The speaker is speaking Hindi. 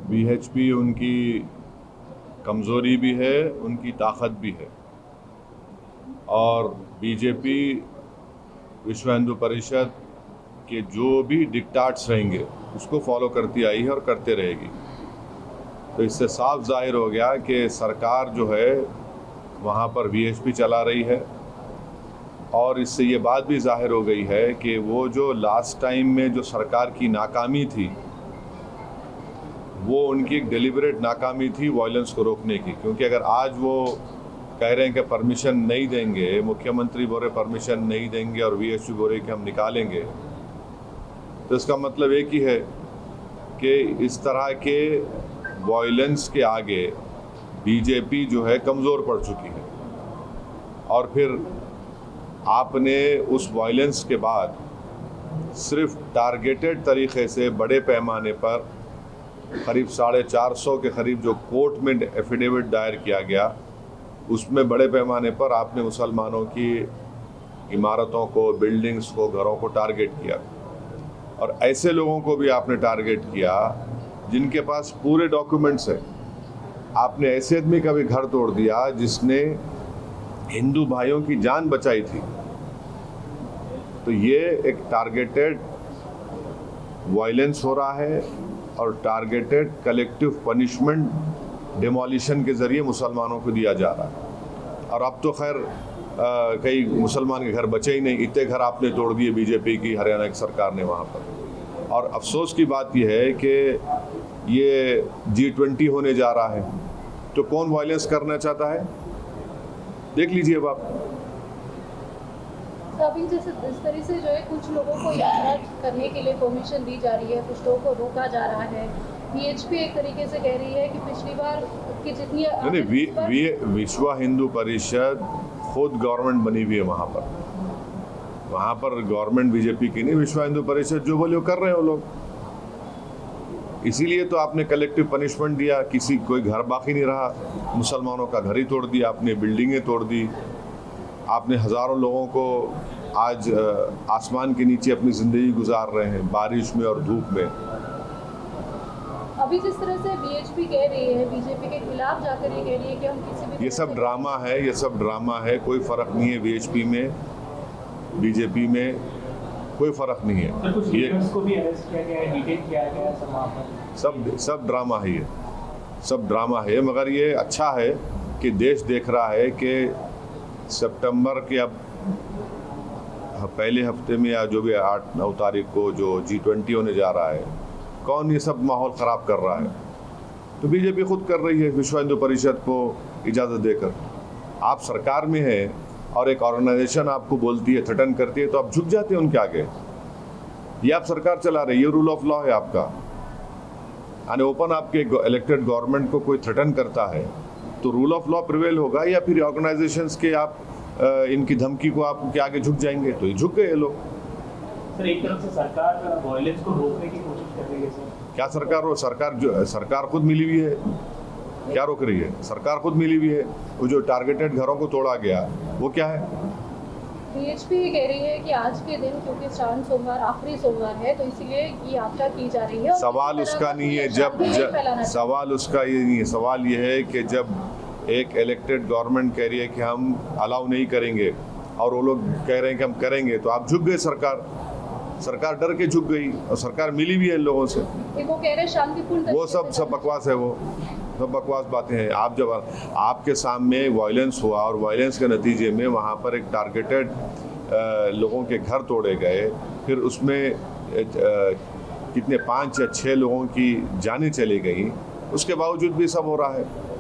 बीएचपी उनकी कमज़ोरी भी है, उनकी ताकत भी है। और बीजेपी विश्व हिंदू परिषद के जो भी डिक्टाट्स रहेंगे उसको फॉलो करती आई है और करते रहेगी। तो इससे साफ जाहिर हो गया कि सरकार जो है वहाँ पर बीएचपी चला रही है। और इससे ये बात भी जाहिर हो गई है कि वो जो लास्ट टाइम में जो सरकार की नाकामी थी, वो उनकी एक डेलिबरेट नाकामी थी वायलेंस को रोकने की। क्योंकि अगर आज वो कह रहे हैं कि परमिशन नहीं देंगे, मुख्यमंत्री बोल रहे परमिशन नहीं देंगे और बीएचपी बोल रहे कि हम निकालेंगे, तो इसका मतलब एक ही है कि इस तरह के वायलेंस के आगे बीजेपी जो है कमज़ोर पड़ चुकी है। और फिर आपने उस वायलेंस के बाद सिर्फ टारगेटेड तरीक़े से बड़े पैमाने पर करीब 450 के करीब जो कोर्ट में एफिडेविट दायर किया गया, उसमें बड़े पैमाने पर आपने मुसलमानों की इमारतों को, बिल्डिंग्स को, घरों को टारगेट किया। और ऐसे लोगों को भी आपने टारगेट किया जिनके पास पूरे डॉक्यूमेंट्स हैं। आपने ऐसे आदमी का भी घर तोड़ दिया जिसने हिंदू भाइयों की जान बचाई थी। तो ये एक टारगेटेड वायलेंस हो रहा है और टारगेटेड कलेक्टिव पनिशमेंट डिमोलिशन के ज़रिए मुसलमानों को दिया जा रहा है। और अब तो खैर कई मुसलमान के घर बचे ही नहीं, इतने घर आपने तोड़ दिए बीजेपी की हरियाणा की सरकार ने वहाँ पर। और अफसोस की बात यह है कि ये G20 होने जा रहा है, तो कौन वायलेंस करना चाहता है, देख लीजिए अब आप। अभी जैसे इस तरह से जो है कुछ लोगों को यात्रा करने के लिए परमिशन दी जा रही है, कुछ लोगों को रोका जा रहा है। बीएचपी एक तरीके से कह रही है कि पिछली बार की जितनी नहीं, विश्व हिंदू परिषद खुद गवर्नमेंट बनी हुई है वहाँ पर गवर्नमेंट बीजेपी की नहीं, विश्व हिंदू परिषद जो बोले वो कर रहे हैं वो लोग। इसीलिए तो आपने कलेक्टिव पनिशमेंट दिया, कोई घर बाकी नहीं रहा, मुसलमानों का घर ही तोड़ दिया, आपने बिल्डिंगें तोड़ दी, आपने हज़ारों लोगों को आज आसमान के नीचे अपनी ज़िंदगी गुजार रहे हैं, बारिश में और धूप में। अभी जिस तरह से बीएचपी कह रही है, बीजेपी के खिलाफ जाकर ये कह रही है कि हम किसी भी ये सब ड्रामा है, कोई फ़र्क नहीं है बीएचपी में, बीजेपी में कोई फ़र्क नहीं है। तो ये को भी अरेस्ट किया गया है, डिटेन किया गया है, सब ड्रामा है, ये सब ड्रामा है। मगर ये अच्छा है कि देश देख रहा है कि सितंबर के अब पहले हफ्ते में या जो भी 8-9 तारीख को जो G20 होने जा रहा है, कौन ये सब माहौल ख़राब कर रहा है, तो बीजेपी खुद कर रही है विश्व हिंदू परिषद को इजाज़त देकर। आप सरकार में हैं और एक ऑर्गेनाइजेशन आपको बोलती है, थ्रेटन करती है, तो आप झुक जाते हैं उनके आगे। ये आप सरकार चला रही है, ये रूल ऑफ लॉ है आपका। यानी ओपन आपके इलेक्टेड गवर्नमेंट को कोई थ्रेटन करता है तो रूल ऑफ लॉ प्रिवेल होगा, या फिर ऑर्गेनाइजेशंस के आप इनकी धमकी को आप के आगे झुक जाएंगे, तो ये झुक गए लोग। सर, एक तरफ से सरकार वायलेंस को रोकने की कोशिश कर रही है सर। क्या सरकार खुद मिली हुई है, क्या रोक रही है? सरकार खुद मिली हुई है। वो जो टारगेटेड घरों को तोड़ा गया वो क्या है? बीएचपी कह रही है कि आज के दिन क्योंकि श्रावण सोमवार आखिरी सोमवार है, तो इसलिए ये यात्रा की जा रही है। सवाल उसका नहीं है, सवाल उसका ये नहीं है। सवाल ये है कि जब एक इलेक्टेड गवर्नमेंट कह रही है कि हम अलाउ नहीं करेंगे और वो लोग कह रहे हैं कि हम करेंगे, तो आप झुक गए। सरकार डर के झुक गई और सरकार मिली भी है इन लोगों से। वो कह रहे हैं शांतिपूर्ण, वो सब बकवास है, वो सब बकवास बातें हैं। आप जब आपके सामने वायलेंस हुआ और वायलेंस के नतीजे में वहाँ पर एक टारगेटेड लोगों के घर तोड़े गए, फिर उसमें कितने 5 या 6 लोगों की जानें चली गई, उसके बावजूद भी सब हो रहा है।